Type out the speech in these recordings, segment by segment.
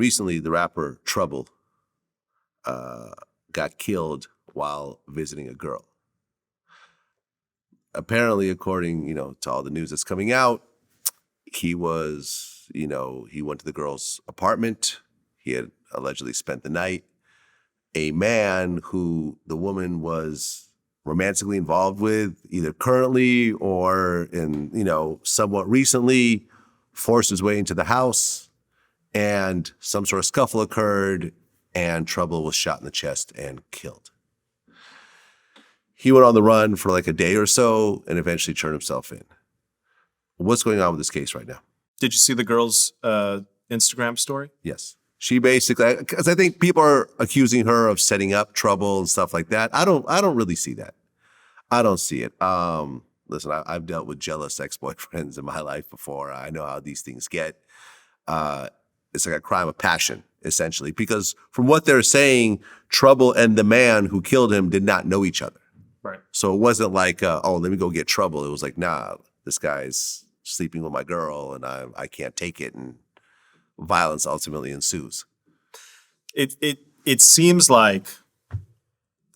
recently the rapper Trouble got killed while visiting a girl. Apparently, according, to all the news that's coming out, he was, he went to the girl's apartment. He had allegedly spent the night. A man who the woman was romantically involved with, either currently or somewhat recently, forced his way into the house, and some sort of scuffle occurred, and Trouble was shot in the chest and killed. He went on the run for like a day or so and eventually turned himself in. What's going on with this case right now? Did you see the girl's Instagram story? Yes. She basically, because I think people are accusing her of setting up Trouble and stuff like that. I don't really see that. I don't see it. Listen, I've dealt with jealous ex-boyfriends in my life before. I know how these things get. It's like a crime of passion, essentially, because from what they're saying, Trouble and the man who killed him did not know each other. Right. So it wasn't like, let me go get Trouble. It was like, nah, this guy's sleeping with my girl and I can't take it. And violence ultimately ensues. It seems like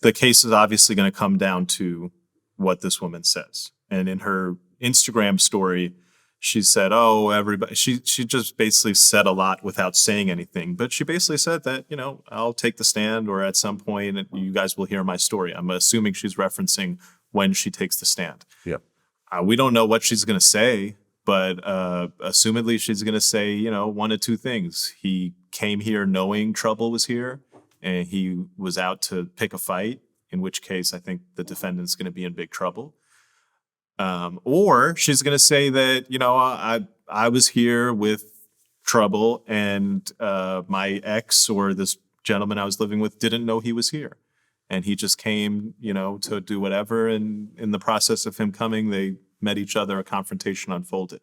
the case is obviously going to come down to what this woman says. And in her Instagram story, she said, oh, everybody, she just basically said a lot without saying anything. But she basically said that, I'll take the stand, or at some point you guys will hear my story. I'm assuming she's referencing when she takes the stand. Yeah. We don't know what she's going to say, but assumedly she's going to say, one of two things. He came here knowing Trouble was here, and he was out to pick a fight, in which case I think the defendant's going to be in big trouble. Or she's going to say that, I was here with Trouble, and my ex, or this gentleman I was living with, didn't know he was here. And he just came, to do whatever. And in the process of him coming, they met each other, a confrontation unfolded.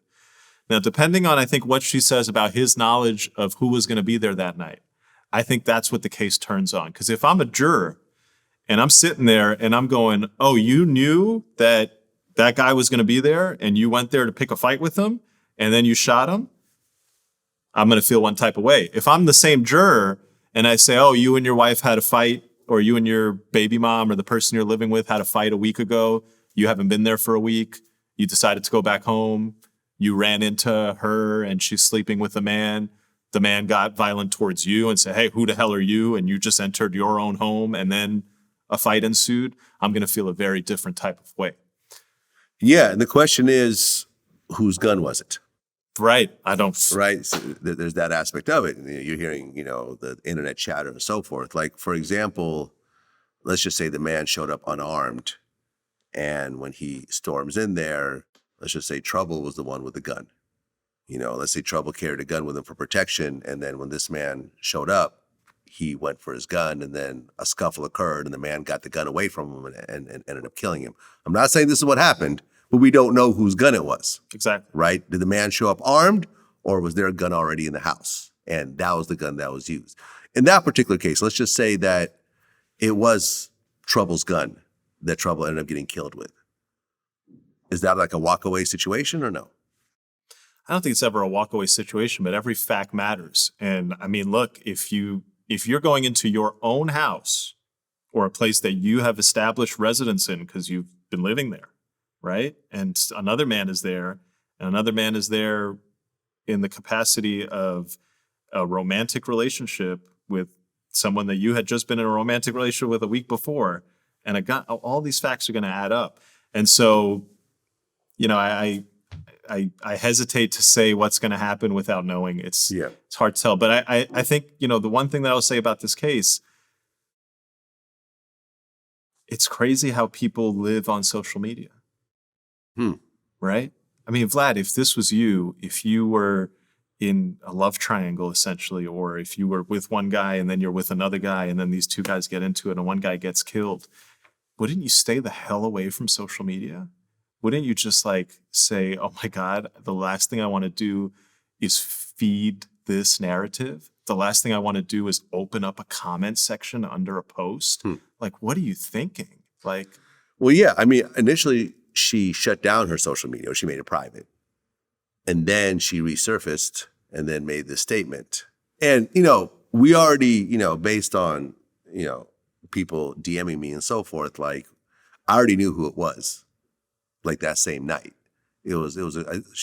Now, depending on, I think, what she says about his knowledge of who was going to be there that night, I think that's what the case turns on. Because if I'm a juror and I'm sitting there and I'm going, oh, you knew that guy was going to be there and you went there to pick a fight with him and then you shot him, I'm going to feel one type of way. If I'm the same juror and I say, oh, you and your wife had a fight, or you and your baby mom or the person you're living with had a fight a week ago, you haven't been there for a week, you decided to go back home, you ran into her and she's sleeping with a man, the man got violent towards you and said, hey, who the hell are you? And you just entered your own home and then a fight ensued, I'm going to feel a very different type of way. Yeah, and the question is, whose gun was it? Right. I don't. Right. So there's that aspect of it. You're hearing, the internet chatter and so forth. Like, for example, let's just say the man showed up unarmed, and when he storms in there, let's just say Trouble was the one with the gun. Let's say Trouble carried a gun with him for protection, and then when this man showed up, he went for his gun, and then a scuffle occurred, and the man got the gun away from him and ended up killing him. I'm not saying this is what happened, but we don't know whose gun it was. Exactly. Right? Did the man show up armed, or was there a gun already in the house? And that was the gun that was used. In that particular case, let's just say that it was Trouble's gun that Trouble ended up getting killed with. Is that like a walkaway situation or no? I don't think it's ever a walkaway situation, but every fact matters. And I mean, look, if you're going into your own house or a place that you have established residence in because you've been living there, right? And another man is there, and another man is there in the capacity of a romantic relationship with someone that you had just been in a romantic relationship with a week before, and a gun, all these facts are going to add up. And so, I hesitate to say what's going to happen without knowing. It's hard to tell. But I think, the one thing that I'll say about this case, it's crazy how people live on social media. Right? I mean, Vlad, if this was you, if you were in a love triangle, essentially, or if you were with one guy and then you're with another guy and then these two guys get into it and one guy gets killed, wouldn't you stay the hell away from social media? Wouldn't you just say, oh my God, the last thing I want to do is feed this narrative? The last thing I want to do is open up a comment section under a post? What are you thinking? Well, yeah, I mean, initially she shut down her social media, or she made it private. And then she resurfaced and then made this statement. And, you know, we already, you know, based on, you know, people DMing me and so forth, like, I already knew who it was, like that same night. She was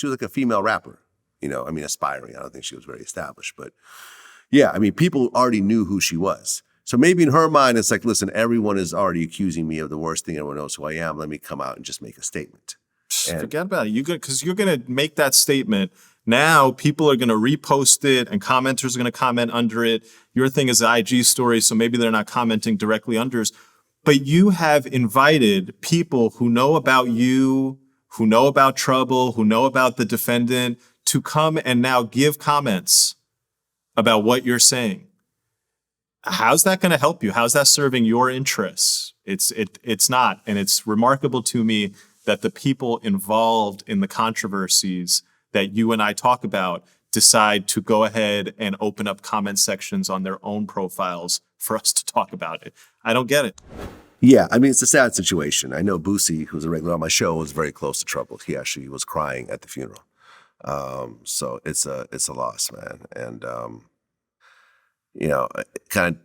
like a female rapper, you know, I mean, aspiring. I don't think she was very established, but yeah, I mean, people already knew who she was. So maybe in her mind, it's like, listen, everyone is already accusing me of the worst thing. Everyone knows who I am. Let me come out and just make a statement. And Forget about it. Because you're going to make that statement. Now people are going to repost it and commenters are going to comment under it. Your thing is an IG story, so maybe they're not commenting directly unders. But you have invited people who know about you, who know about trouble, who know about the defendant to come and now give comments about what you're saying. How's that going to help you? How's that serving your interests? It's not. And it's remarkable to me that the people involved in the controversies that you and I talk about decide to go ahead and open up comment sections on their own profiles for us to talk about it. I don't get it. yeah, I mean, it's a sad situation. I know Boosie, who's a regular on my show, was very close to trouble. He actually was crying at the funeral. So it's a loss, man. And, you know, it kind of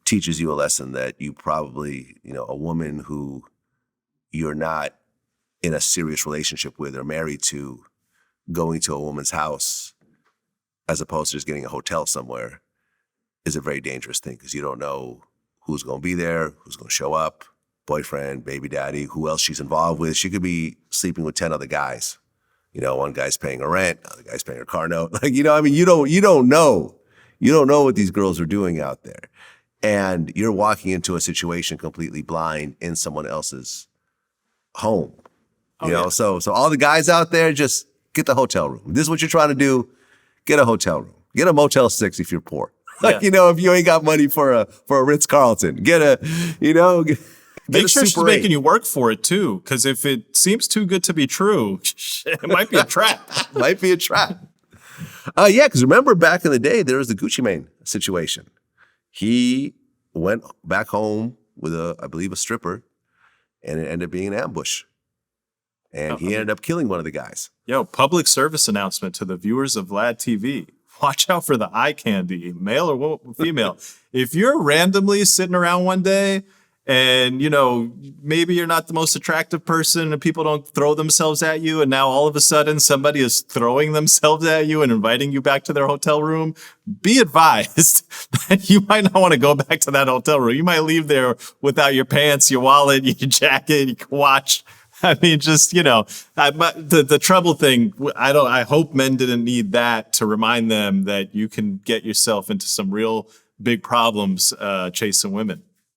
teaches you a lesson that you probably, you know, a woman who you're not in a serious relationship with or married to, going to a woman's house as opposed to just getting a hotel somewhere is a very dangerous thing because you don't know who's going to be there, who's going to show up, boyfriend, baby daddy, who else she's involved with. She could be sleeping with 10 other guys. You know, one guy's paying her rent, other guy's paying her car note. Like, you know, I mean, you don't know. You don't know what these girls are doing out there. And you're walking into a situation completely blind in someone else's home. You know, so all the guys out there, just get the hotel room. This is what you're trying to do. Get a hotel room. Get a Motel 6 if you're poor. Like, you know, if you ain't got money for a Ritz-Carlton, get a, you know, Make sure she's making you work for it too, because if it seems too good to be true, it might be a trap. Might be a trap. Yeah, because remember back in the day, there was the Gucci Mane situation. He went back home with I believe a stripper, and it ended up being an ambush. And he ended up killing one of the guys. Yo, public service announcement to the viewers of Vlad TV. Watch out for the eye candy, male or female. If you're randomly sitting around one day and, you know, maybe you're not the most attractive person and people don't throw themselves at you, and now all of a sudden somebody is throwing themselves at you and inviting you back to their hotel room, be advised that you might not want to go back to that hotel room. You might leave there without your pants, your wallet, your jacket, your watch. I mean, just, you know, the trouble thing, I hope men didn't need that to remind them that you can get yourself into some real big problems chasing women.